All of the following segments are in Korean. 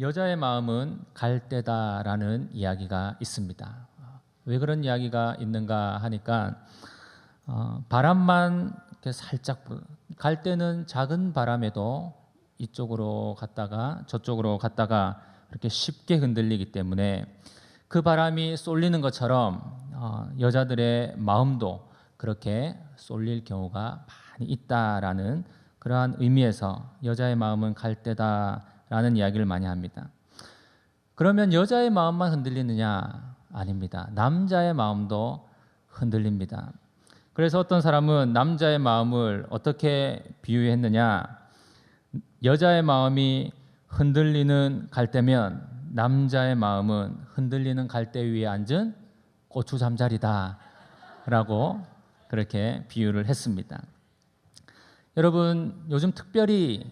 여자의 마음은 갈대다라는 이야기가 있습니다. 왜 그런 이야기가 있는가 하니까 바람만 이렇게 살짝 갈대는 작은 바람에도 이쪽으로 갔다가 저쪽으로 갔다가 이렇게 쉽게 흔들리기 때문에 그 바람이 쏠리는 것처럼 여자들의 마음도 그렇게 쏠릴 경우가 많이 있다라는 그러한 의미에서 여자의 마음은 갈대다라는 이야기를 많이 합니다. 그러면 여자의 마음만 흔들리느냐? 아닙니다. 남자의 마음도 흔들립니다. 그래서 어떤 사람은 남자의 마음을 어떻게 비유했느냐? 여자의 마음이 흔들리는 갈대면 남자의 마음은 흔들리는 갈대 위에 앉은 고추 잠자리다 라고 그렇게 비유를 했습니다. 여러분, 요즘 특별히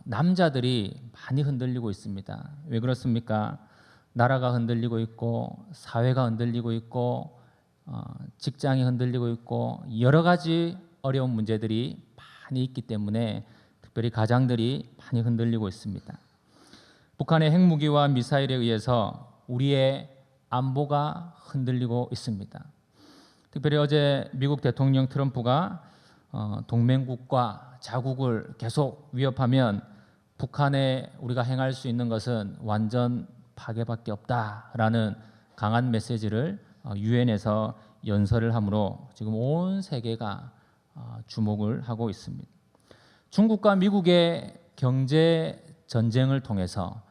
남자들이 많이 흔들리고 있습니다. 왜 그렇습니까? 나라가 흔들리고 있고 사회가 흔들리고 있고 직장이 흔들리고 있고 여러 가지 어려운 문제들이 많이 있기 때문에 특별히 가장들이 많이 흔들리고 있습니다. 북한의 핵무기와 미사일에 의해서 우리의 안보가 흔들리고 있습니다. 특별히 어제 미국 대통령 트럼프가 동맹국과 자국을 계속 위협하면 북한에 우리가 행할 수 있는 것은 완전 파괴밖에 없다라는 강한 메시지를 유엔에서 연설을 함으로 지금 온 세계가 주목을 하고 있습니다. 중국과 미국의 경제 전쟁을 통해서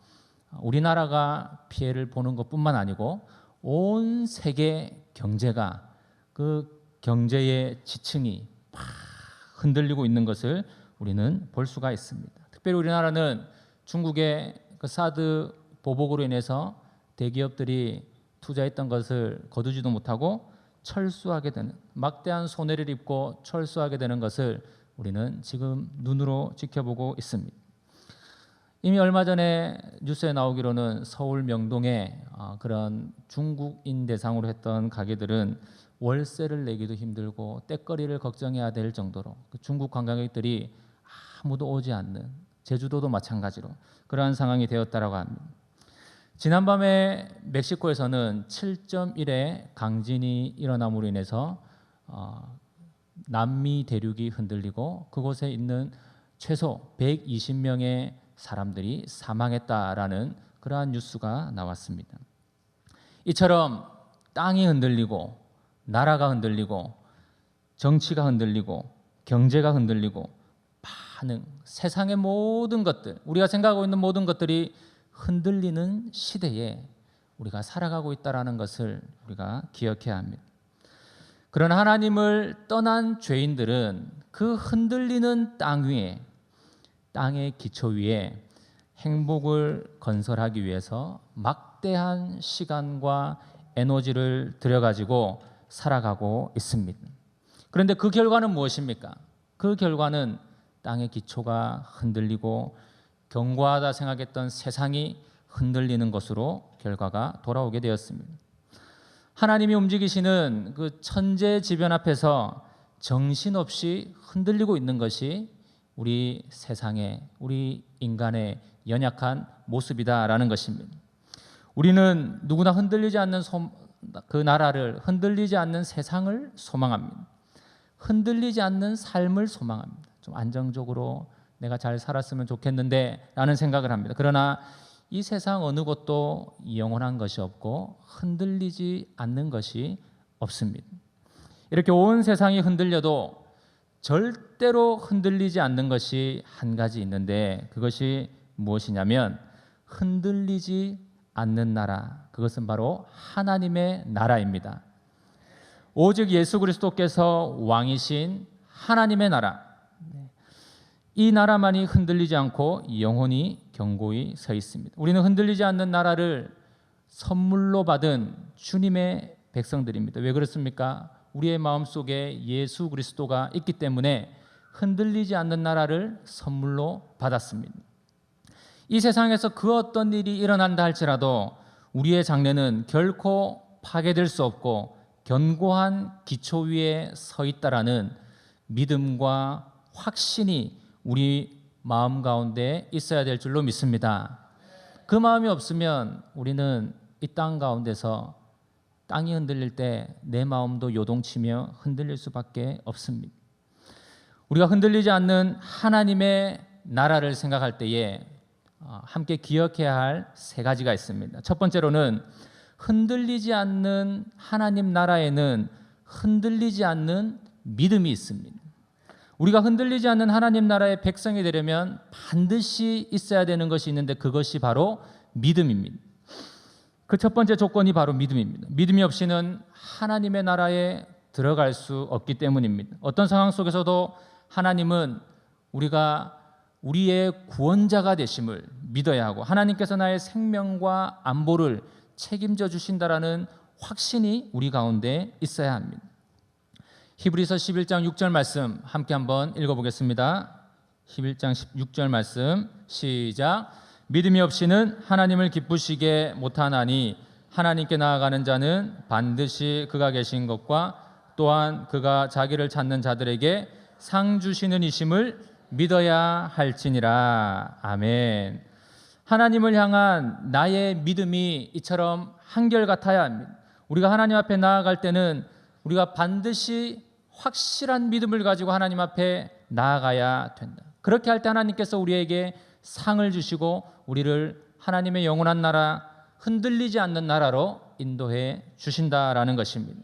우리나라가 피해를 보는 것뿐만 아니고 온 세계 경제가 그 경제의 지층이 막 흔들리고 있는 것을 우리는 볼 수가 있습니다. 특별히 우리나라는 중국의 그 사드 보복으로 인해서 대기업들이 투자했던 것을 거두지도 못하고 철수하게 되는 막대한 손해를 입고 철수하게 되는 것을 우리는 지금 눈으로 지켜보고 있습니다. 이미 얼마 전에 뉴스에 나오기로는 서울 명동에 그런 중국인 대상으로 했던 가게들은 월세를 내기도 힘들고 떼거리를 걱정해야 될 정도로 중국 관광객들이 아무도 오지 않는, 제주도도 마찬가지로 그러한 상황이 되었다라고 합니다. 지난밤에 멕시코에서는 7.1의 강진이 일어남으로 인해서 남미 대륙이 흔들리고 그곳에 있는 최소 120명의 사람들이 사망했다라는 그러한 뉴스가 나왔습니다. 이처럼 땅이 흔들리고 나라가 흔들리고 정치가 흔들리고 경제가 흔들리고 많은 세상의 모든 것들, 우리가 생각하고 있는 모든 것들이 흔들리는 시대에 우리가 살아가고 있다는 것을 우리가 기억해야 합니다. 그러나 하나님을 떠난 죄인들은 그 흔들리는 땅 위에, 땅의 기초 위에 행복을 건설하기 위해서 막대한 시간과 에너지를 들여가지고 살아가고 있습니다. 그런데 그 결과는 무엇입니까? 그 결과는 땅의 기초가 흔들리고 견고하다 생각했던 세상이 흔들리는 것으로 결과가 돌아오게 되었습니다. 하나님이 움직이시는 그 천재지변 앞에서 정신없이 흔들리고 있는 것이 우리 세상의, 우리 인간의 연약한 모습이다라는 것입니다. 우리는 누구나 흔들리지 않는 그 나라를, 흔들리지 않는 세상을 소망합니다. 흔들리지 않는 삶을 소망합니다. 좀 안정적으로 내가 잘 살았으면 좋겠는데 라는 생각을 합니다. 그러나 이 세상 어느 것도 영원한 것이 없고 흔들리지 않는 것이 없습니다. 이렇게 온 세상이 흔들려도 절대로 흔들리지 않는 것이 한 가지 있는데 그것이 무엇이냐면 흔들리지 않는 나라, 그것은 바로 하나님의 나라입니다. 오직 예수 그리스도께서 왕이신 하나님의 나라, 이 나라만이 흔들리지 않고 영원히 견고히 서 있습니다. 우리는 흔들리지 않는 나라를 선물로 받은 주님의 백성들입니다. 왜 그렇습니까? 우리의 마음속에 예수 그리스도가 있기 때문에 흔들리지 않는 나라를 선물로 받았습니다. 이 세상에서 그 어떤 일이 일어난다 할지라도 우리의 장래는 결코 파괴될 수 없고 견고한 기초 위에 서 있다라는 믿음과 확신이 우리 마음 가운데 있어야 될 줄로 믿습니다. 그 마음이 없으면 우리는 이 땅 가운데서 땅이 흔들릴 때 내 마음도 요동치며 흔들릴 수밖에 없습니다. 우리가 흔들리지 않는 하나님의 나라를 생각할 때에 함께 기억해야 할 세 가지가 있습니다. 첫 번째로는 흔들리지 않는 하나님 나라에는 흔들리지 않는 믿음이 있습니다. 우리가 흔들리지 않는 하나님 나라의 백성이 되려면 반드시 있어야 되는 것이 있는데 그것이 바로 믿음입니다. 그 첫 번째 조건이 바로 믿음입니다. 믿음이 없이는 하나님의 나라에 들어갈 수 없기 때문입니다. 어떤 상황 속에서도 하나님은 우리가 우리의 구원자가 되심을 믿어야 하고 하나님께서 나의 생명과 안보를 책임져 주신다라는 확신이 우리 가운데 있어야 합니다. 히브리서 11장 6절 말씀 함께 한번 읽어보겠습니다. 11장 6절 말씀 시작. 믿음이 없이는 하나님을 기쁘시게 못하나니 하나님께 나아가는 자는 반드시 그가 계신 것과 또한 그가 자기를 찾는 자들에게 상 주시는 이심을 믿어야 할지니라. 아멘. 하나님을 향한 나의 믿음이 이처럼 한결같아야 합니다. 우리가 하나님 앞에 나아갈 때는 우리가 반드시 확실한 믿음을 가지고 하나님 앞에 나아가야 된다. 그렇게 할 때 하나님께서 우리에게 상을 주시고 우리를 하나님의 영원한 나라, 흔들리지 않는 나라로 인도해 주신다라는 것입니다.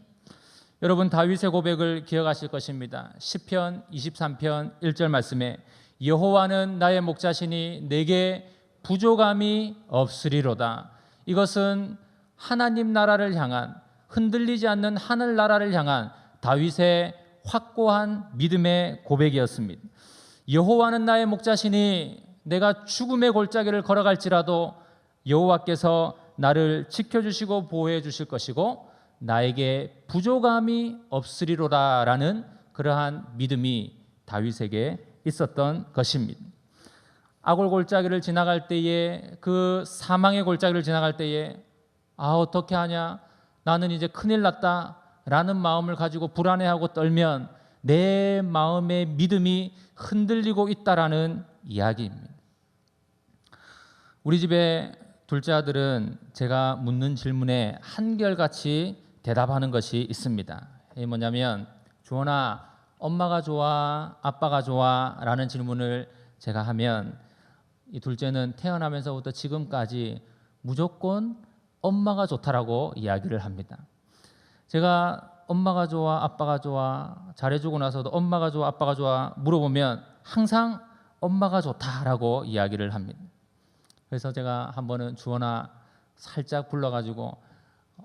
여러분 다윗의 고백을 기억하실 것입니다. 시편 23편 1절 말씀에 여호와는 나의 목자시니 내게 부족함이 없으리로다. 이것은 하나님 나라를 향한 흔들리지 않는 하늘 나라를 향한 다윗의 확고한 믿음의 고백이었습니다. 여호와는 나의 목자시니 내가 죽음의 골짜기를 걸어갈지라도 여호와께서 나를 지켜주시고 보호해 주실 것이고 나에게 부족함이 없으리로다라는 그러한 믿음이 다윗에게 있었던 것입니다. 악골 골짜기를 지나갈 때에 그 사망의 골짜기를 지나갈 때에 어떻게 하냐 나는 이제 큰일 났다 라는 마음을 가지고 불안해하고 떨면 내 마음의 믿음이 흔들리고 있다라는 이야기입니다. 우리 집에 둘째 아들은 제가 묻는 질문에 한결같이 대답하는 것이 있습니다. 이게 뭐냐면 주원아 엄마가 좋아 아빠가 좋아 라는 질문을 제가 하면 이 둘째는 태어나면서부터 지금까지 무조건 엄마가 좋다라고 이야기를 합니다. 제가 엄마가 좋아 아빠가 좋아 잘해주고 나서도 엄마가 좋아 아빠가 좋아 물어보면 항상 엄마가 좋다라고 이야기를 합니다. 그래서 제가 한 번은 주원아 살짝 불러가지고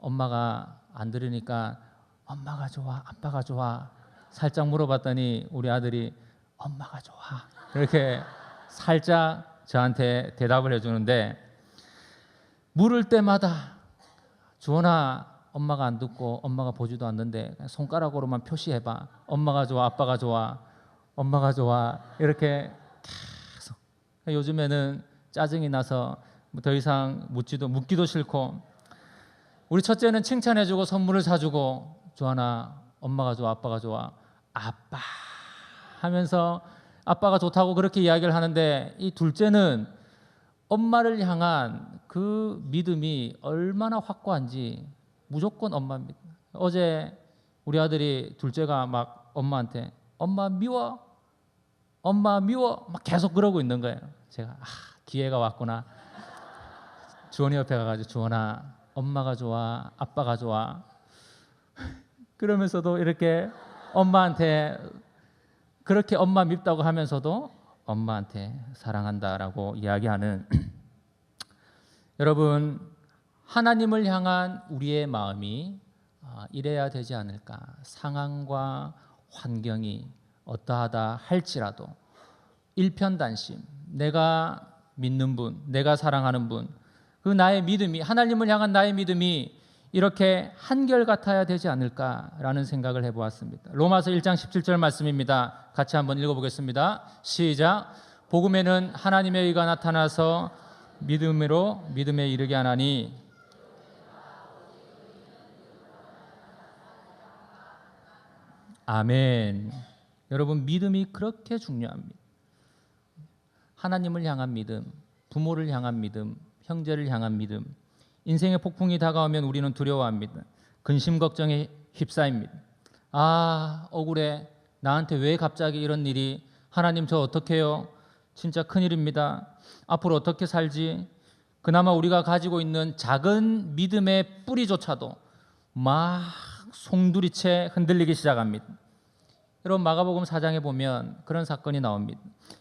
엄마가 안 들으니까 엄마가 좋아 아빠가 좋아 살짝 물어봤더니 우리 아들이 엄마가 좋아 이렇게 살짝 저한테 대답을 해주는데 물을 때마다 주원아 엄마가 안 듣고 엄마가 보지도 않는데 손가락으로만 표시해봐 엄마가 좋아 아빠가 좋아 엄마가 좋아 이렇게 계속 요즘에는 짜증이 나서 더 이상 묻기도 싫고 우리 첫째는 칭찬해주고 선물을 사주고 주하나 엄마가 좋아 아빠가 좋아 아빠 하면서 아빠가 좋다고 그렇게 이야기를 하는데 이 둘째는 엄마를 향한 그 믿음이 얼마나 확고한지 무조건 엄마입니다. 어제 우리 아들이 둘째가 막 엄마한테 엄마 미워 막 계속 그러고 있는 거예요. 제가 기회가 왔구나. 주원이 옆에 가가지고 주원아 엄마가 좋아 아빠가 좋아 그러면서도 이렇게 엄마한테 그렇게 엄마 밉다고 하면서도 엄마한테 사랑한다라고 이야기하는 여러분 하나님을 향한 우리의 마음이 이래야 되지 않을까. 상황과 환경이 어떠하다 할지라도 일편단심 내가 믿는 분 내가 사랑하는 분 그 나의 믿음이 하나님을 향한 나의 믿음이 이렇게 한결같아야 되지 않을까라는 생각을 해보았습니다. 로마서 1장 17절 말씀입니다. 같이 한번 읽어보겠습니다. 시작. 복음에는 하나님의 의가 나타나서 믿음으로 믿음에 이르게 하나니 아멘. 여러분 믿음이 그렇게 중요합니다. 하나님을 향한 믿음, 부모를 향한 믿음, 형제를 향한 믿음. 인생의 폭풍이 다가오면 우리는 두려워합니다. 근심 걱정에 휩싸입니다. 아, 억울해. 나한테 왜 갑자기 이런 일이. 하나님, 저 어떡해요? 진짜 큰일입니다. 앞으로 어떻게 살지? 그나마 우리가 가지고 있는 작은 믿음의 뿌리조차도 막 송두리째 흔들리기 시작합니다. 여러분, 마가복음 4장에 보면 그런 사건이 나옵니다.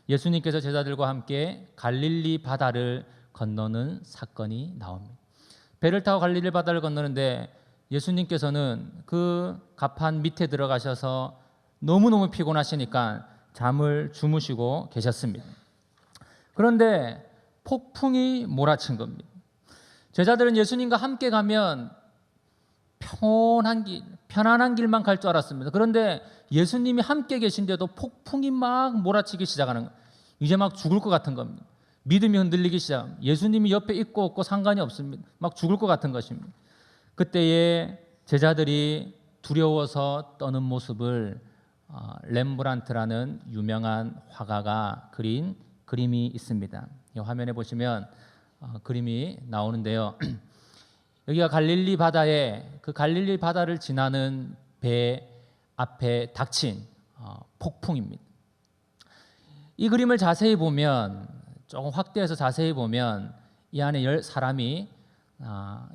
예수님께서 제자들과 함께 갈릴리 바다를 건너는 사건이 나옵니다. 배를 타고 갈릴리 바다를 건너는데 예수님께서는 그 갑판 밑에 들어가셔서 너무너무 피곤하시니까 잠을 주무시고 계셨습니다. 그런데 폭풍이 몰아친 겁니다. 제자들은 예수님과 함께 가면 편안한 길만 갈 줄 알았습니다. 그런데 예수님이 함께 계신데도 폭풍이 막 몰아치기 시작하는 거예요. 이제 막 죽을 것 같은 겁니다. 믿음이 흔들리기 시작합니다. 예수님이 옆에 있고 없고 상관이 없습니다. 막 죽을 것 같은 것입니다. 그때에 제자들이 두려워서 떠는 모습을 렘브란트라는 유명한 화가가 그린 그림이 있습니다. 이 화면에 보시면 그림이 나오는데요. 여기가 갈릴리 바다에, 그 갈릴리 바다를 지나는 배 앞에 닥친 폭풍입니다. 이 그림을 자세히 보면, 조금 확대해서 자세히 보면 이 안에 사람이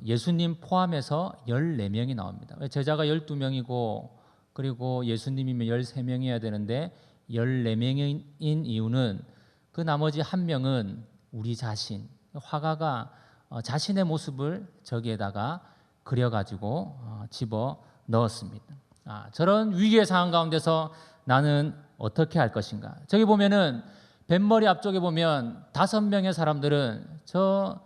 예수님 포함해서 14명이 나옵니다. 제자가 12명이고 그리고 예수님이면 13명이어야 되는데 14명인 이유는 그 나머지 한 명은 우리 자신, 화가가 자신의 모습을 저기에다가 그려가지고 집어 넣었습니다. 저런 위기의 상황 가운데서 나는 어떻게 할 것인가. 저기 보면은 뱃머리 앞쪽에 보면 5명의 사람들은 저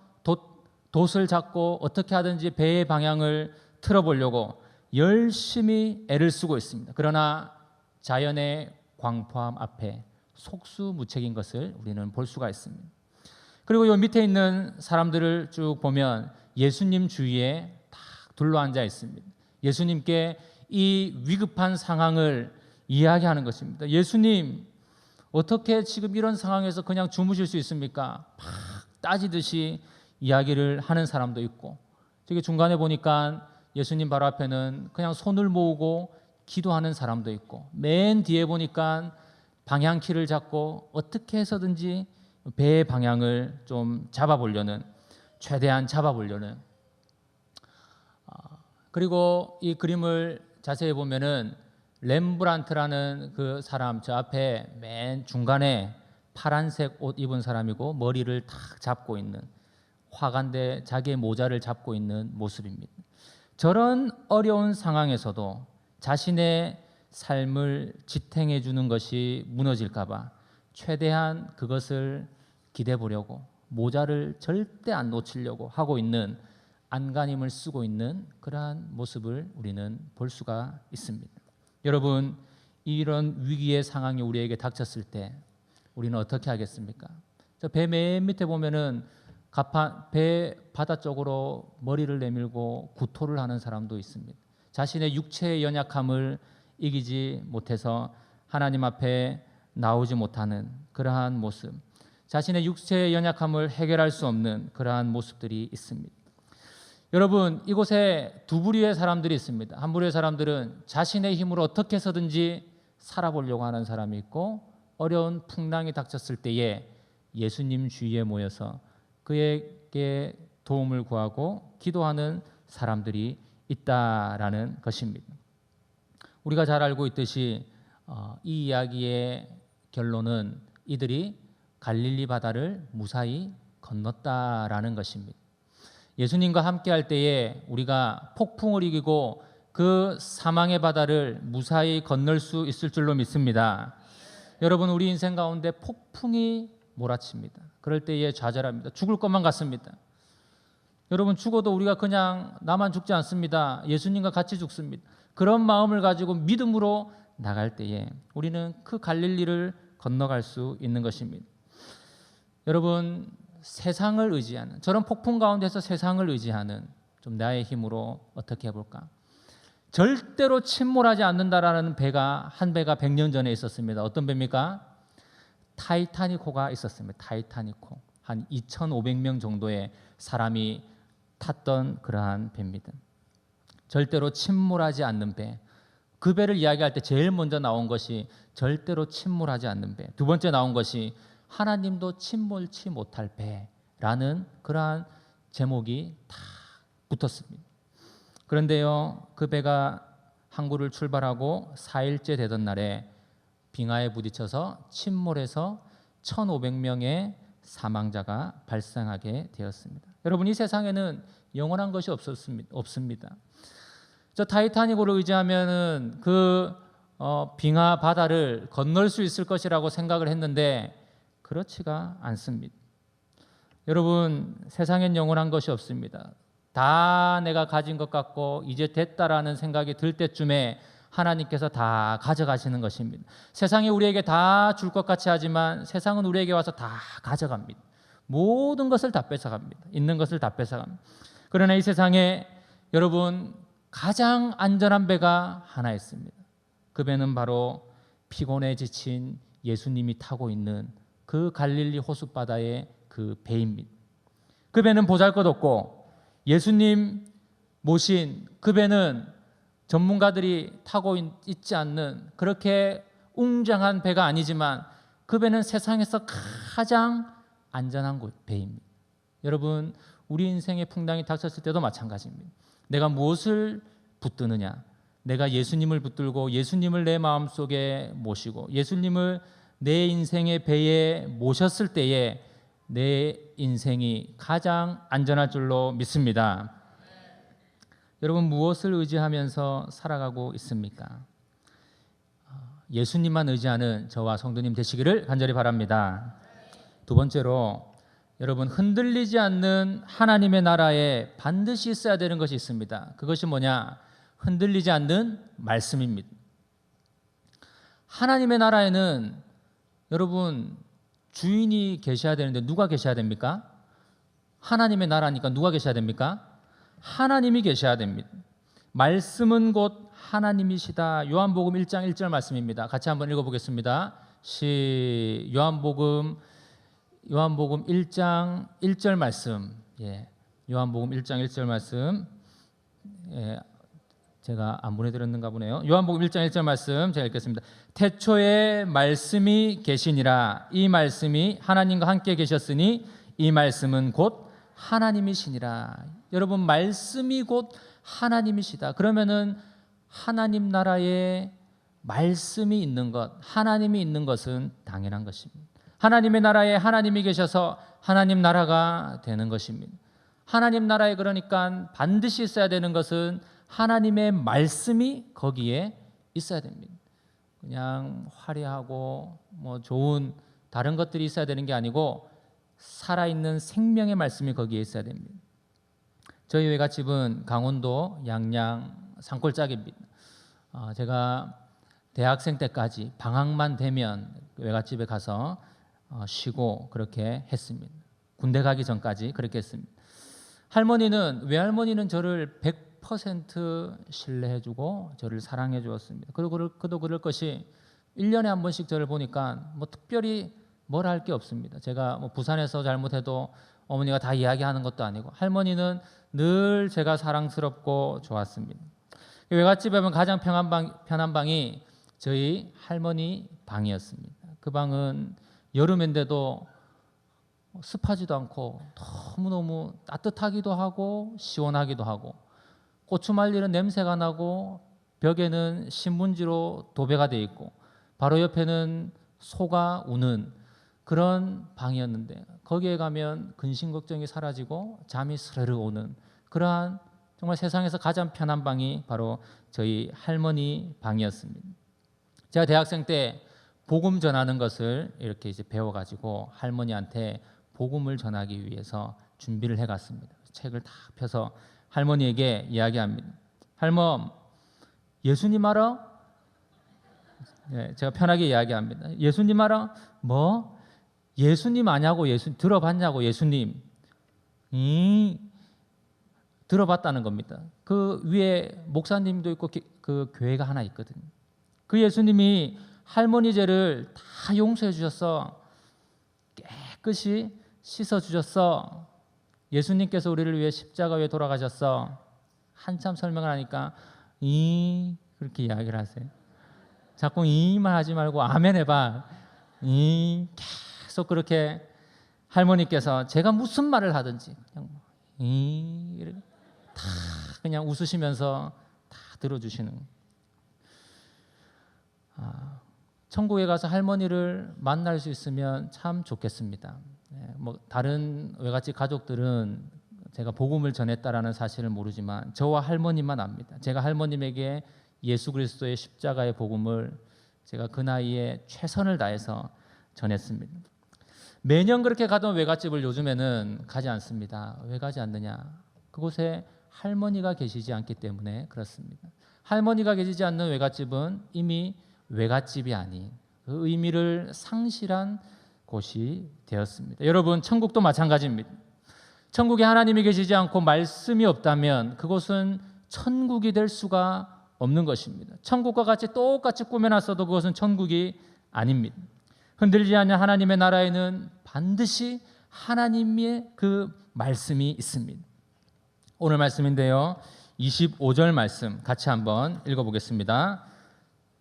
돛을 잡고 어떻게 하든지 배의 방향을 틀어보려고 열심히 애를 쓰고 있습니다. 그러나 자연의 광포함 앞에 속수무책인 것을 우리는 볼 수가 있습니다. 그리고 이 밑에 있는 사람들을 쭉 보면 예수님 주위에 딱 둘러앉아 있습니다. 예수님께 이 위급한 상황을 이야기하는 것입니다. 예수님, 어떻게 지금 이런 상황에서 그냥 주무실 수 있습니까? 막 따지듯이 이야기를 하는 사람도 있고, 저기 중간에 보니까 예수님 바로 앞에는 그냥 손을 모으고 기도하는 사람도 있고, 맨 뒤에 보니까 방향키를 잡고 어떻게 해서든지 배의 방향을 좀 잡아보려는, 최대한 잡아보려는. 그리고 이 그림을 자세히 보면은 렘브란트라는 그 사람, 저 앞에 맨 중간에 파란색 옷 입은 사람이고 머리를 탁 잡고 있는 화가인데 자기의 모자를 잡고 있는 모습입니다. 저런 어려운 상황에서도 자신의 삶을 지탱해 주는 것이 무너질까 봐 최대한 그것을 기대 보려고 모자를 절대 안 놓치려고 하고 있는, 안간힘을 쓰고 있는 그러한 모습을 우리는 볼 수가 있습니다. 여러분, 이런 위기의 상황이 우리에게 닥쳤을 때 우리는 어떻게 하겠습니까? 저 배 맨 밑에 보면은 배 바다 쪽으로 머리를 내밀고 구토를 하는 사람도 있습니다. 자신의 육체의 연약함을 이기지 못해서 하나님 앞에 나오지 못하는 그러한 모습, 자신의 육체의 연약함을 해결할 수 없는 그러한 모습들이 있습니다. 여러분, 이곳에 두 부류의 사람들이 있습니다. 한 부류의 사람들은 자신의 힘으로 어떻게 해서든지 살아보려고 하는 사람이 있고, 어려운 풍랑이 닥쳤을 때에 예수님 주위에 모여서 그에게 도움을 구하고 기도하는 사람들이 있다라는 것입니다. 우리가 잘 알고 있듯이 이 이야기의 결론은 이들이 갈릴리 바다를 무사히 건넜다라는 것입니다. 예수님과 함께 할 때에 우리가 폭풍을 이기고 그 사망의 바다를 무사히 건널 수 있을 줄로 믿습니다. 여러분, 우리 인생 가운데 폭풍이 몰아칩니다. 그럴 때에 좌절합니다. 죽을 것만 같습니다. 여러분, 죽어도 우리가 그냥 나만 죽지 않습니다. 예수님과 같이 죽습니다. 그런 마음을 가지고 믿음으로 나갈 때에 우리는 그 갈릴리를 건너갈 수 있는 것입니다. 여러분, 세상을 의지하는, 저런 폭풍 가운데서 세상을 의지하는, 좀 나의 힘으로 어떻게 해볼까? 절대로 침몰하지 않는다라는 한 배가 100년 전에 있었습니다. 어떤 배입니까? 타이타닉호가 있었습니다. 타이타닉호. 한 2,500명 정도의 사람이 탔던 그러한 배입니다. 절대로 침몰하지 않는 배. 그 배를 이야기할 때 제일 먼저 나온 것이 절대로 침몰하지 않는 배. 두 번째 나온 것이 하나님도 침몰치 못할 배라는 그러한 제목이 다 붙었습니다. 그런데요, 그 배가 항구를 출발하고 4일째 되던 날에 빙하에 부딪혀서 침몰해서 1,500명의 사망자가 발생하게 되었습니다. 여러분, 이 세상에는 영원한 것이 없습니다. 저 타이타닉으로 의지하면은 그 빙하 바다를 건널 수 있을 것이라고 생각을 했는데 그렇지가 않습니다. 여러분, 세상엔 영원한 것이 없습니다. 다 내가 가진 것 같고 이제 됐다라는 생각이 들 때쯤에 하나님께서 다 가져가시는 것입니다. 세상이 우리에게 다 줄 것 같이 하지만 세상은 우리에게 와서 다 가져갑니다. 모든 것을 다 뺏어갑니다. 있는 것을 다 뺏어갑니다. 그러나 이 세상에 여러분, 가장 안전한 배가 하나 있습니다. 그 배는 바로 피곤해 지친 예수님이 타고 있는 그 갈릴리 호숫바다의 그 배입니다. 그 배는 보잘것없고 예수님 모신 그 배는 전문가들이 타고 있지 않는 그렇게 웅장한 배가 아니지만 그 배는 세상에서 가장 안전한 배입니다. 여러분, 우리 인생의 풍랑이 닥쳤을 때도 마찬가지입니다. 내가 무엇을 붙드느냐, 내가 예수님을 붙들고 예수님을 내 마음속에 모시고 예수님을 내 인생의 배에 모셨을 때에 내 인생이 가장 안전할 줄로 믿습니다. 여러분, 무엇을 의지하면서 살아가고 있습니까? 예수님만 의지하는 저와 성도님 되시기를 간절히 바랍니다. 두 번째로, 여러분, 흔들리지 않는 하나님의 나라에 반드시 있어야 되는 것이 있습니다. 그것이 뭐냐? 흔들리지 않는 말씀입니다. 하나님의 나라에는 여러분 주인이 계셔야 되는데 누가 계셔야 됩니까? 하나님의 나라니까 누가 계셔야 됩니까? 하나님이 계셔야 됩니다. 말씀은 곧 하나님이시다. 요한복음 1장 1절 말씀입니다. 같이 한번 읽어보겠습니다. 요한복음 1장 1절 말씀. 요한복음 1장 1절 말씀. 제가 안 보내드렸는가 보네요. 요한복음 1장 1절 말씀 제가 읽겠습니다. 태초에 말씀이 계시니라. 이 말씀이 하나님과 함께 계셨으니 이 말씀은 곧 하나님이시니라. 여러분, 말씀이 곧 하나님이시다. 그러면은 하나님 나라에 말씀이 있는 것, 하나님이 있는 것은 당연한 것입니다. 하나님의 나라에 하나님이 계셔서 하나님 나라가 되는 것입니다. 하나님 나라에 그러니까 반드시 있어야 되는 것은 하나님의 말씀이 거기에 있어야 됩니다. 그냥 화려하고 좋은 다른 것들이 있어야 되는 게 아니고 살아있는 생명의 말씀이 거기에 있어야 됩니다. 저희 외갓집은 강원도 양양 산골짜기입니다. 제가 대학생 때까지 방학만 되면 외갓집에 가서 쉬고 그렇게 했습니다. 군대 가기 전까지 그렇게 했습니다. 외할머니는 저를 100% 신뢰해주고 저를 사랑해 주었습니다. 그도 그럴 것이 1년에 한 번씩 저를 보니까 특별히 뭘 할 게 없습니다. 제가 부산에서 잘못해도 어머니가 다 이야기하는 것도 아니고 할머니는 늘 제가 사랑스럽고 좋았습니다. 외갓집에 가면 가장 편한 방이 저희 할머니 방이었습니다. 그 방은 여름인데도 습하지도 않고 너무너무 따뜻하기도 하고 시원하기도 하고 고추 말리는 냄새가 나고 벽에는 신문지로 도배가 되어 있고 바로 옆에는 소가 우는 그런 방이었는데 거기에 가면 근심 걱정이 사라지고 잠이 스르르 오는 그러한 정말 세상에서 가장 편한 방이 바로 저희 할머니 방이었습니다. 제가 대학생 때 복음 전하는 것을 이렇게 배워가지고 할머니한테 복음을 전하기 위해서 준비를 해갔습니다. 책을 다 펴서 할머니에게 이야기합니다. 할멈, 예수님 알아? 제가 편하게 이야기합니다. 예수님 알아? 뭐? 예수님 아냐고, 들어봤냐고, 예수님. 들어봤다는 겁니다. 그 위에 목사님도 있고 그 교회가 하나 있거든요. 그 예수님이 할머니 죄를 다 용서해 주셨어. 깨끗이 씻어 주셨어. 예수님께서 우리를 위해 십자가에 돌아가셨어. 한참 설명을 하니까 그렇게 이야기를 하세요. 자꾸 이만 하지 말고 아멘 해봐. 계속 그렇게 할머니께서 제가 무슨 말을 하든지 그냥 이렇게 다 그냥 웃으시면서 다 들어주시는. 천국에 가서 할머니를 만날 수 있으면 참 좋겠습니다. 뭐 다른 외갓집 가족들은 제가 복음을 전했다라는 사실을 모르지만 저와 할머니만 압니다. 제가 할머님에게 예수 그리스도의 십자가의 복음을 제가 그 나이에 최선을 다해서 전했습니다. 매년 그렇게 가던 외갓집을 요즘에는 가지 않습니다. 왜 가지 않느냐? 그곳에 할머니가 계시지 않기 때문에 그렇습니다. 할머니가 계시지 않는 외갓집은 이미 외갓집이 아닌 그 의미를 상실한 곳이 되었습니다. 여러분, 천국도 마찬가지입니다. 천국에 하나님이 계시지 않고 말씀이 없다면 그곳은 천국이 될 수가 없는 것입니다. 천국과 같이 똑같이 꾸며놨어도 그것은 천국이 아닙니다. 흔들리지 않는 하나님의 나라에는 반드시 하나님의 그 말씀이 있습니다. 오늘 말씀인데요, 25절 말씀 같이 한번 읽어보겠습니다.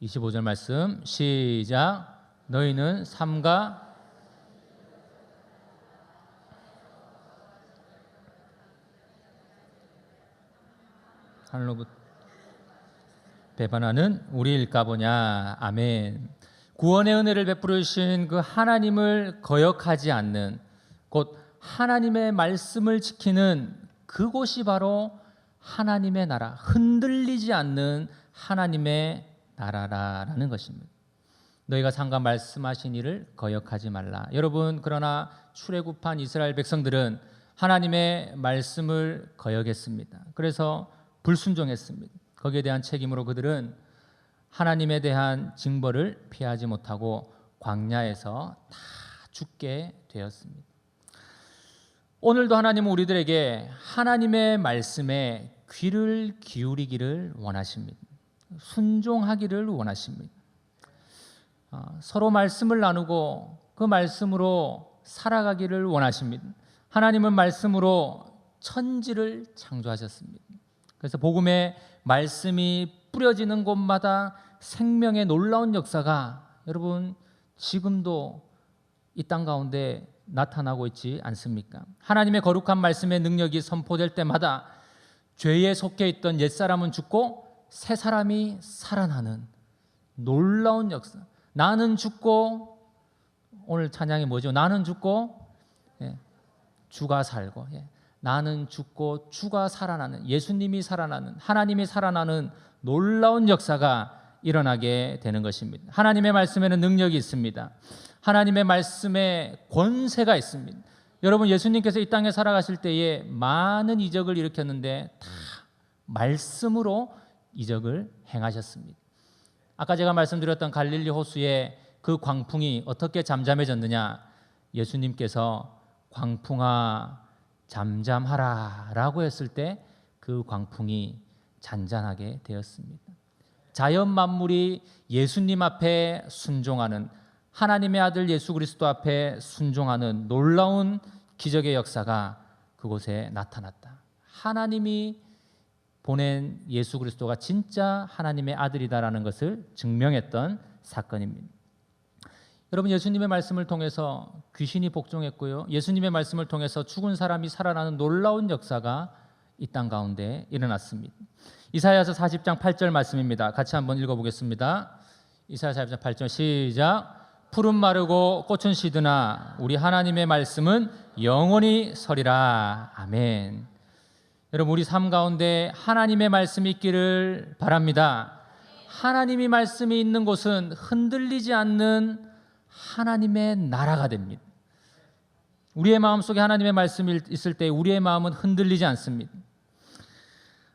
25절 말씀 시작. 너희는 삼가 하늘로부터 배반하는 우리일까 보냐. 아멘. 구원의 은혜를 베풀어 주신 그 하나님을 거역하지 않는, 곧 하나님의 말씀을 지키는 그곳이 바로 하나님의 나라, 흔들리지 않는 하나님의 나라라는 것입니다. 너희가 삼가 말씀하신 이를 거역하지 말라. 여러분, 그러나 출애굽한 이스라엘 백성들은 하나님의 말씀을 거역했습니다. 그래서 불순종했습니다. 거기에 대한 책임으로 그들은 하나님에 대한 징벌을 피하지 못하고 광야에서 다 죽게 되었습니다. 오늘도 하나님은 우리들에게 하나님의 말씀에 귀를 기울이기를 원하십니다. 순종하기를 원하십니다. 서로 말씀을 나누고 그 말씀으로 살아가기를 원하십니다. 하나님은 말씀으로 천지를 창조하셨습니다. 그래서 복음의 말씀이 뿌려지는 곳마다 생명의 놀라운 역사가 여러분 지금도 이 땅 가운데 나타나고 있지 않습니까? 하나님의 거룩한 말씀의 능력이 선포될 때마다 죄에 속해 있던 옛사람은 죽고 새 사람이 살아나는 놀라운 역사. 나는 죽고, 오늘 찬양이 뭐죠? 나는 죽고 주가 살고, 나는 죽고 주가 살아나는, 예수님이 살아나는, 하나님이 살아나는 놀라운 역사가 일어나게 되는 것입니다. 하나님의 말씀에는 능력이 있습니다. 하나님의 말씀에 권세가 있습니다. 여러분, 예수님께서 이 땅에 살아가실 때에 많은 이적을 일으켰는데 다 말씀으로 이적을 행하셨습니다. 아까 제가 말씀드렸던 갈릴리 호수의 그 광풍이 어떻게 잠잠해졌느냐? 예수님께서 광풍아 잠잠하라 라고 했을 때 그 광풍이 잔잔하게 되었습니다. 자연 만물이 예수님 앞에 순종하는, 하나님의 아들 예수 그리스도 앞에 순종하는 놀라운 기적의 역사가 그곳에 나타났다. 하나님이 보낸 예수 그리스도가 진짜 하나님의 아들이다라는 것을 증명했던 사건입니다. 여러분, 예수님의 말씀을 통해서 귀신이 복종했고요, 예수님의 말씀을 통해서 죽은 사람이 살아나는 놀라운 역사가 이 땅 가운데 일어났습니다. 이사야서 40장 8절 말씀입니다. 같이 한번 읽어보겠습니다. 이사야 40장 8절 시작. 푸른 마르고 꽃은 시드나 우리 하나님의 말씀은 영원히 서리라. 아멘. 여러분, 우리 삶 가운데 하나님의 말씀이 있기를 바랍니다. 하나님이 말씀이 있는 곳은 흔들리지 않는 하나님의 나라가 됩니다. 우리의 마음속에 하나님의 말씀이 있을 때 우리의 마음은 흔들리지 않습니다.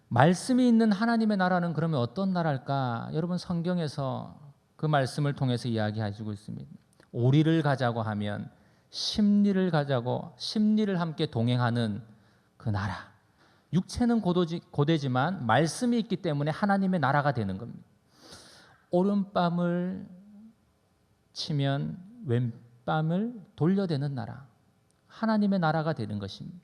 말씀이 있는 하나님의 나라는 그러면 어떤 나라일까? 여러분, 성경에서 그 말씀을 통해서 이야기해주고 있습니다. 오리를 가자고 하면 심리를 가자고, 심리를 함께 동행하는 그 나라. 육체는 고되지만 말씀이 있기 때문에 하나님의 나라가 되는 겁니다. 오른밤을 치면 왼밤을 돌려대는 나라, 하나님의 나라가 되는 것입니다.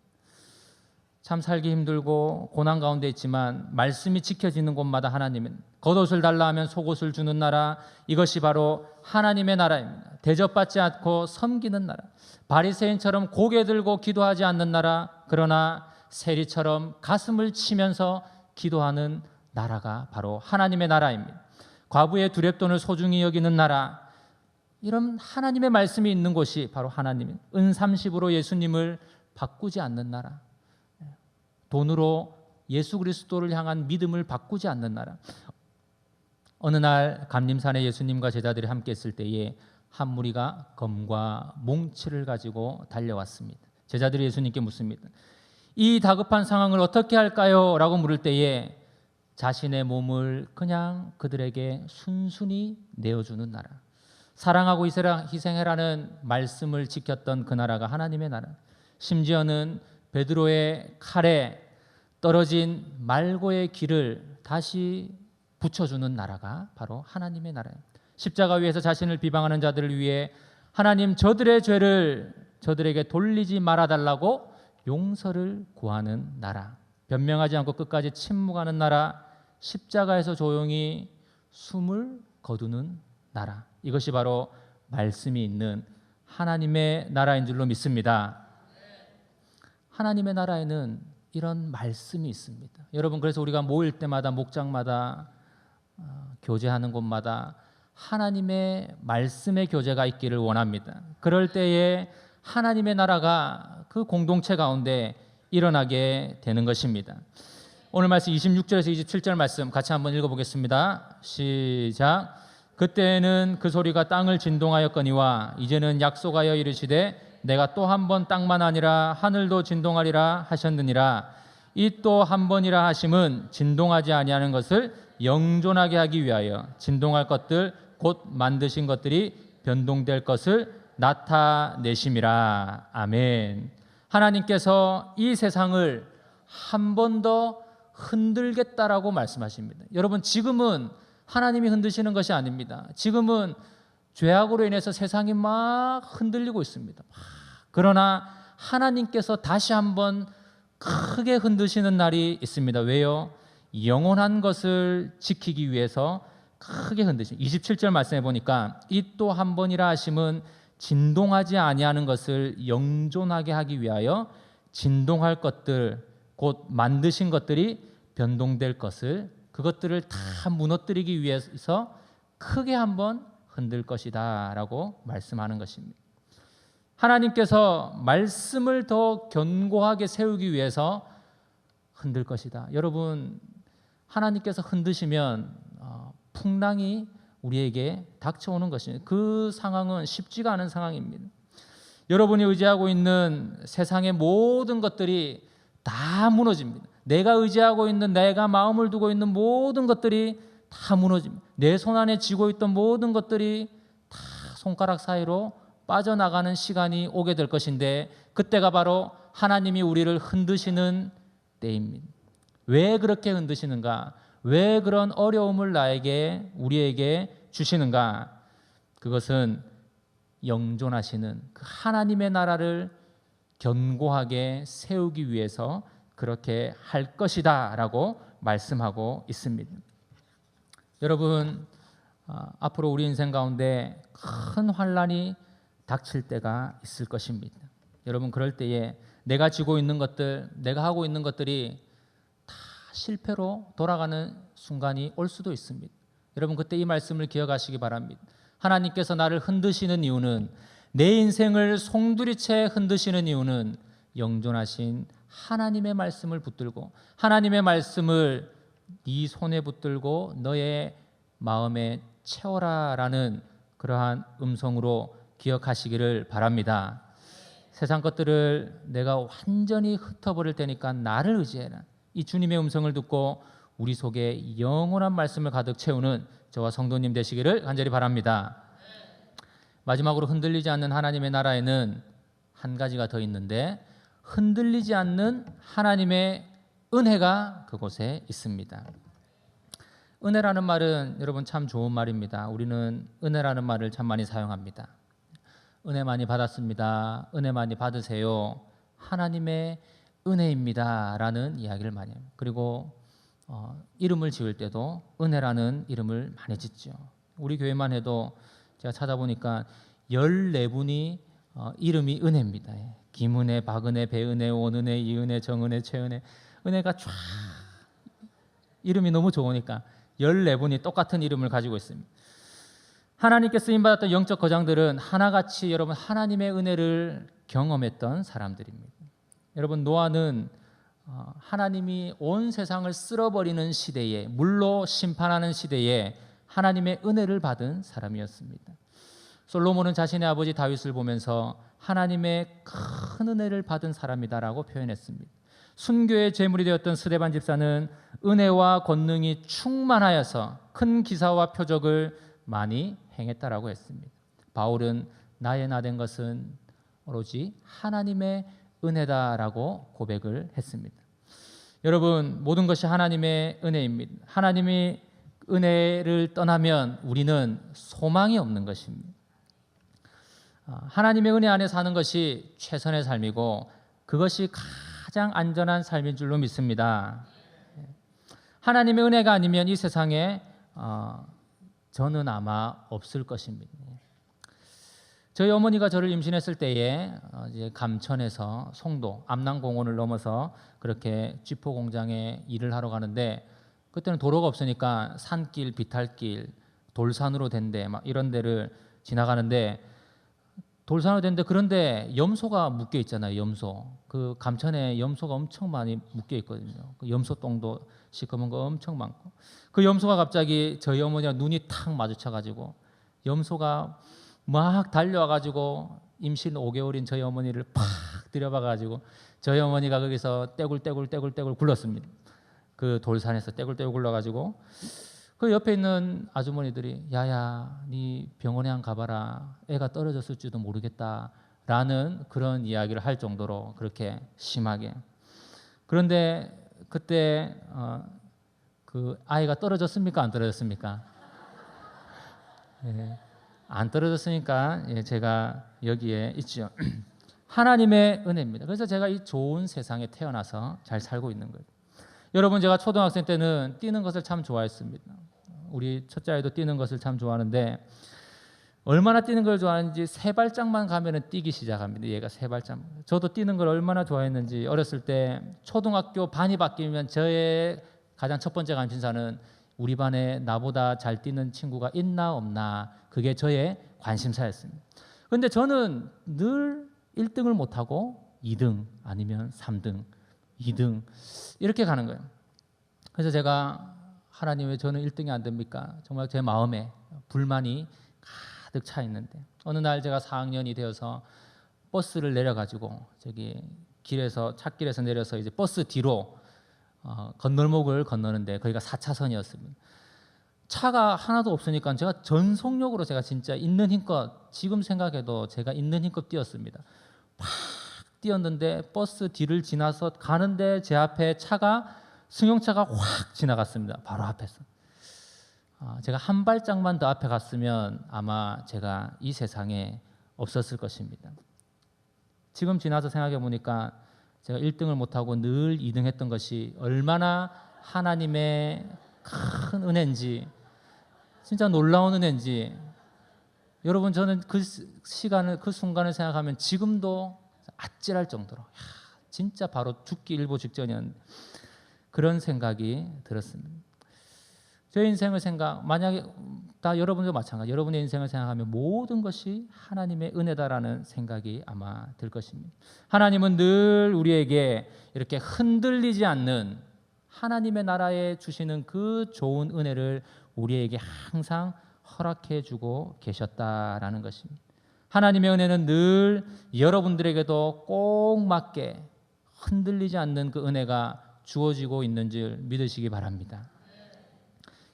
참 살기 힘들고 고난 가운데 있지만 말씀이 지켜지는 곳마다 하나님은 겉옷을 달라 하면 속옷을 주는 나라, 이것이 바로 하나님의 나라입니다. 대접받지 않고 섬기는 나라, 바리새인처럼 고개 들고 기도하지 않는 나라, 그러나 세리처럼 가슴을 치면서 기도하는 나라가 바로 하나님의 나라입니다. 과부의 두렙돈을 소중히 여기는 나라, 이런 하나님의 말씀이 있는 곳이 바로 하나님, 은삼십으로 예수님을 바꾸지 않는 나라, 돈으로 예수 그리스도를 향한 믿음을 바꾸지 않는 나라. 어느 날 감림산에 예수님과 제자들이 함께 있을 때에 한 무리가 검과 몽치를 가지고 달려왔습니다. 제자들이 예수님께 묻습니다. 이 다급한 상황을 어떻게 할까요? 라고 물을 때에 자신의 몸을 그냥 그들에게 순순히 내어주는 나라, 사랑하고 희생해라는 말씀을 지켰던 그 나라가 하나님의 나라, 심지어는 베드로의 칼에 떨어진 말고의 길을 다시 붙여주는 나라가 바로 하나님의 나라예요. 십자가 위에서 자신을 비방하는 자들을 위해 하나님 저들의 죄를 저들에게 돌리지 말아달라고 용서를 구하는 나라, 변명하지 않고 끝까지 침묵하는 나라, 십자가에서 조용히 숨을 거두는 나라, 이것이 바로 말씀이 있는 하나님의 나라인 줄로 믿습니다. 하나님의 나라에는 이런 말씀이 있습니다. 여러분, 그래서 우리가 모일 때마다 목장마다 교제하는 곳마다 하나님의 말씀의 교제가 있기를 원합니다. 그럴 때에 하나님의 나라가 그 공동체 가운데 일어나게 되는 것입니다. 오늘 말씀 26절에서 27절 말씀 같이 한번 읽어보겠습니다. 시작. 그때는 그 소리가 땅을 진동하였거니와 이제는 약속하여 이르시되 내가 또 한 번 땅만 아니라 하늘도 진동하리라 하셨느니라. 이 또 한 번이라 하심은 진동하지 아니하는 것을 영존하게 하기 위하여 진동할 것들 곧 만드신 것들이 변동될 것을 나타내심이라. 아멘. 하나님께서 이 세상을 한 번 더 흔들겠다라고 말씀하십니다. 여러분, 지금은 하나님이 흔드시는 것이 아닙니다. 지금은 죄악으로 인해서 세상이 막 흔들리고 있습니다. 그러나 하나님께서 다시 한번 크게 흔드시는 날이 있습니다. 왜요? 영원한 것을 지키기 위해서 크게 흔드십니다. 27절 말씀해 보니까 이 또 한 번이라 하심은 진동하지 아니하는 것을 영존하게 하기 위하여 진동할 것들 곧 만드신 것들이 변동될 것을, 그것들을 다 무너뜨리기 위해서 크게 한번 흔들 것이다 라고 말씀하는 것입니다. 하나님께서 말씀을 더 견고하게 세우기 위해서 흔들 것이다. 여러분, 하나님께서 흔드시면 풍랑이 우리에게 닥쳐오는 것입니다. 그 상황은 쉽지가 않은 상황입니다. 여러분이 의지하고 있는 세상의 모든 것들이 다 무너집니다. 내가 의지하고 있는, 내가 마음을 두고 있는 모든 것들이 다 무너집니다. 내 손 안에 쥐고 있던 모든 것들이 다 손가락 사이로 빠져나가는 시간이 오게 될 것인데, 그때가 바로 하나님이 우리를 흔드시는 때입니다. 왜 그렇게 흔드시는가? 왜 그런 어려움을 우리에게 주시는가? 그것은 영존하시는 그 하나님의 나라를 견고하게 세우기 위해서 그렇게 할 것이다 라고 말씀하고 있습니다. 여러분, 앞으로 우리 인생 가운데 큰 환난이 닥칠 때가 있을 것입니다. 여러분, 그럴 때에 내가 쥐고 있는 것들, 내가 하고 있는 것들이 다 실패로 돌아가는 순간이 올 수도 있습니다. 여러분, 그때 이 말씀을 기억하시기 바랍니다. 하나님께서 나를 흔드시는 이유는, 내 인생을 송두리째 흔드시는 이유는 영존하신 하나님의 말씀을 붙들고, 하나님의 말씀을 네 손에 붙들고 너의 마음에 채워라라는 그러한 음성으로 기억하시기를 바랍니다. 세상 것들을 내가 완전히 흩어버릴 테니까 나를 의지해라. 이 주님의 음성을 듣고 우리 속에 영원한 말씀을 가득 채우는 저와 성도님 되시기를 간절히 바랍니다. 마지막으로, 흔들리지 않는 하나님의 나라에는 한 가지가 더 있는데, 흔들리지 않는 하나님의 은혜가 그곳에 있습니다. 은혜라는 말은 여러분 참 좋은 말입니다. 우리는 은혜라는 말을 참 많이 사용합니다. 은혜 많이 받았습니다. 은혜 많이 받으세요. 하나님의 은혜입니다라는 이야기를 많이 해요. 그리고 이름을 지을 때도 은혜라는 이름을 많이 짓죠. 우리 교회만 해도 제가 찾아보니까 14분이 이름이 은혜입니다. 김은혜, 박은혜, 배은혜, 원은혜, 이은혜, 정은혜, 최은혜, 은혜가 쫙 이름이 너무 좋으니까 14분이 똑같은 이름을 가지고 있습니다. 하나님께 쓰임받았던 영적 거장들은 하나같이 여러분 하나님의 은혜를 경험했던 사람들입니다. 여러분 노아는 하나님이 온 세상을 쓸어버리는 시대에, 물로 심판하는 시대에 하나님의 은혜를 받은 사람이었습니다. 솔로몬은 자신의 아버지 다윗을 보면서 하나님의 큰 은혜를 받은 사람이다라고 표현했습니다. 순교의 제물이 되었던 스데반 집사는 은혜와 권능이 충만하여서 큰 기사와 표적을 많이 행했다라고 했습니다. 바울은 나의 나된 것은 오로지 하나님의 은혜다라고 고백을 했습니다. 여러분 모든 것이 하나님의 은혜입니다. 하나님이 은혜를 떠나면 우리는 소망이 없는 것입니다. 하나님의 은혜 안에 사는 것이 최선의 삶이고 그것이 가장 안전한 삶인 줄로 믿습니다. 하나님의 은혜가 아니면 이 세상에 저는 아마 없을 것입니다. 저희 어머니가 저를 임신했을 때에 이제 감천에서 송도 암랑공원을 넘어서 그렇게 쥐포 공장에 일을 하러 가는데 그때는 도로가 없으니까 산길, 비탈길, 돌산으로 된 데 막 이런 데를 지나가는데 돌산으로 된 데 그런데 염소가 묶여 있잖아요. 염소. 그 감천에 염소가 엄청 많이 묶여 있거든요. 그 염소똥도 시커먼 거 엄청 많고 그 염소가 갑자기 저희 어머니랑 눈이 탁 마주쳐가지고 염소가 막 달려와가지고 임신 5개월인 저희 어머니를 팍 들여박아가지고 저희 어머니가 거기서 떼굴떼굴 굴렀습니다. 그 돌산에서 떼굴떼굴 굴러가지고 그 옆에 있는 아주머니들이 야야 네 병원에 한 가봐라 애가 떨어졌을지도 모르겠다라는 그런 이야기를 할 정도로 그렇게 심하게. 그런데 그때 그 아이가 떨어졌습니까 안 떨어졌습니까? 예, 안 떨어졌으니까 제가 여기에 있죠. 하나님의 은혜입니다. 그래서 제가 이 좋은 세상에 태어나서 잘 살고 있는 거예요. 여러분 제가 초등학생 때는 뛰는 것을 참 좋아했습니다. 우리 첫째 아이도 뛰는 것을 참 좋아하는데 얼마나 뛰는 걸 좋아하는지 세 발짝만 가면은 뛰기 시작합니다. 얘가 세 발짝. 저도 뛰는 걸 얼마나 좋아했는지 어렸을 때 초등학교 반이 바뀌면 저의 가장 첫 번째 관심사는 우리 반에 나보다 잘 뛰는 친구가 있나 없나 그게 저의 관심사였습니다. 그런데 저는 늘 1등을 못하고 2등 아니면 3등, 2등 이렇게 가는 거예요. 그래서 제가 하나님 왜 저는 1등이 안 됩니까? 정말 제 마음에 불만이 가득 차 있는데 어느 날 제가 4학년이 되어서 버스를 내려가지고 저기 길에서 찻길에서 내려서 이제 버스 뒤로 건널목을 건너는데 거기가 4차선이었습니다. 차가 하나도 없으니까 제가 전속력으로 제가 진짜 있는 힘껏 지금 생각해도 제가 있는 힘껏 뛰었습니다. 팍 뛰었는데 버스 뒤를 지나서 가는데 제 앞에 차가 승용차가 확 지나갔습니다. 바로 앞에서. 제가 한 발짝만 더 앞에 갔으면 아마 제가 이 세상에 없었을 것입니다. 지금 지나서 생각해 보니까 제가 1등을 못하고 늘 2등 했던 것이 얼마나 하나님의 큰 은혜인지 진짜 놀라운 은혜인지 여러분 저는 그 시간을 그 순간을 생각하면 지금도 아찔할 정도로 진짜 바로 죽기 일보 직전이었는데 그런 생각이 들었습니다. 제 인생을 만약에 다 여러분도 마찬가지 여러분의 인생을 생각하면 모든 것이 하나님의 은혜다라는 생각이 아마 들 것입니다. 하나님은 늘 우리에게 이렇게 흔들리지 않는 하나님의 나라에 주시는 그 좋은 은혜를 우리에게 항상 허락해 주고 계셨다라는 것입니다. 하나님의 은혜는 늘 여러분들에게도 꼭 맞게 흔들리지 않는 그 은혜가 주어지고 있는 줄 믿으시기 바랍니다.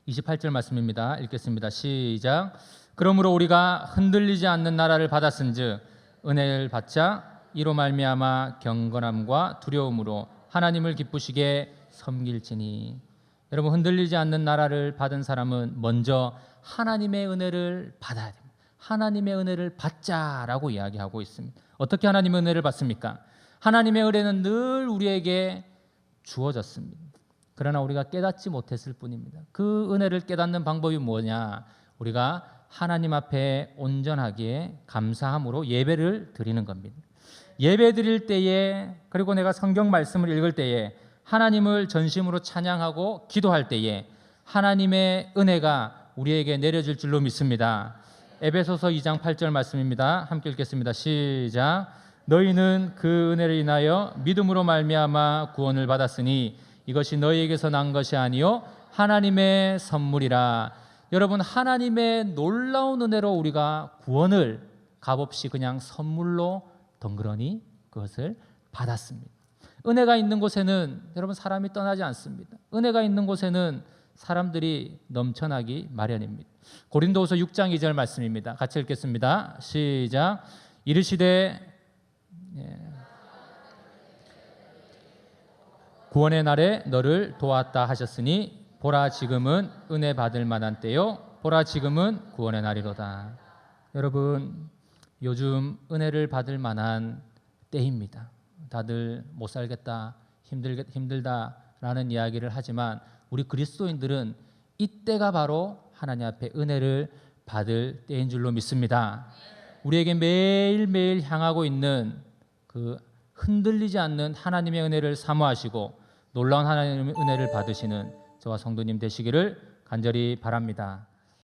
28절 말씀입니다. 읽겠습니다. 시작. 그러므로 우리가 흔들리지 않는 나라를 받았은즉 은혜를 받자 이로 말미암아 경건함과 두려움으로 하나님을 기쁘시게 섬길지니. 여러분 흔들리지 않는 나라를 받은 사람은 먼저 하나님의 은혜를 받아야 됩니다. 하나님의 은혜를 받자라고 이야기하고 있습니다. 어떻게 하나님의 은혜를 받습니까? 하나님의 은혜는 늘 우리에게 주어졌습니다. 그러나 우리가 깨닫지 못했을 뿐입니다. 그 은혜를 깨닫는 방법이 뭐냐? 우리가 하나님 앞에 온전하게 감사함으로 예배를 드리는 겁니다. 예배 드릴 때에, 그리고 내가 성경 말씀을 읽을 때에, 하나님을 전심으로 찬양하고 기도할 때에 하나님의 은혜가 우리에게 내려질 줄로 믿습니다. 에베소서 2장 8절 말씀입니다. 함께 읽겠습니다. 시작. 너희는 그 은혜를 인하여 믿음으로 말미암아 구원을 받았으니 이것이 너희에게서 난 것이 아니요 하나님의 선물이라. 여러분, 하나님의 놀라운 은혜로 우리가 구원을 값없이 그냥 선물로 덩그러니 그것을 받았습니다. 은혜가 있는 곳에는 여러분 사람이 떠나지 않습니다. 은혜가 있는 곳에는 사람들이 넘쳐나기 마련입니다. 고린도후서 6장 2절 말씀입니다. 같이 읽겠습니다. 시작. 이르시되 구원의 날에 너를 도왔다 하셨으니 보라 지금은 은혜 받을 만한 때요 보라 지금은 구원의 날이로다. 여러분, 요즘 은혜를 받을 만한 때입니다. 다들 못 살겠다, 힘들다라는 이야기를 하지만 우리 그리스도인들은 이때가 바로 하나님 앞에 은혜를 받을 때인 줄로 믿습니다. 우리에게 매일매일 향하고 있는 그 흔들리지 않는 하나님의 은혜를 사모하시고 놀라운 하나님의 은혜를 받으시는 저와 성도님 되시기를 간절히 바랍니다.